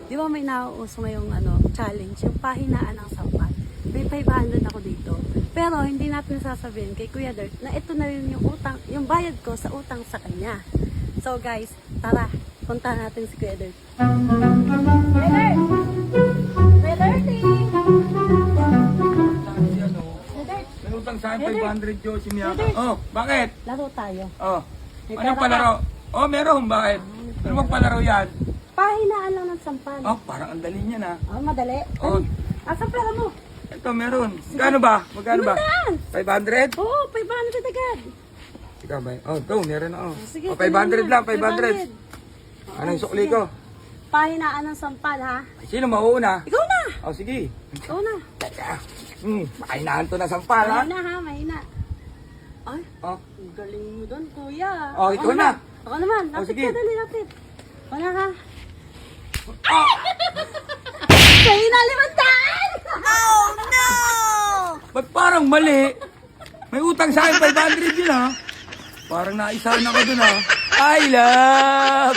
Di ba may nauuso ngayong challenge, yung pahinaan ng sampal. May 500 ako dito. Pero hindi natin sasabihin kay Kuya Dirt na ito na rin yung utang, yung bayad ko sa utang sa kanya. So guys, tara, punta natin si Kuya Dirt. Kuya Dirt! Kuya Dirty! May utang sa akin 500 Diyos si Miyaka. Oh, bakit? Laro tayo. Oh, May anong pera palaro? Oh, meron. Bakit? Ano bang palaro yan? Pahinaan lang ng sampal. Oh, parang ang dali niya na. Oh, madali. Oh. Asan pera mo? Ito, meron. Magkano ba? Magkano ba? 500? Oo, 500 agad. Ikaw ba? Oh, ito, meron na. Oh, Sige, oh 500 lang, 500. 500. Anong sukli ko? Pahinaan ng sampal, ha? Sino mauuna? Ikaw na! Oh, sige. Ikaw na. Teka. Makainahan to na sampal, ha? Mahina, ha? Mahina. Ay, Oh, ang galing mo doon, kuya. Oh, ikaw na. Ako naman. Oh, Lapit sige. ka, dali, lapit. Ako na, ha? oh! Mahina, 500! Oh, no! Ba't parang mali? May utang sa akin 500 yun, ha? Parang naisahan ako dun, ha? I love!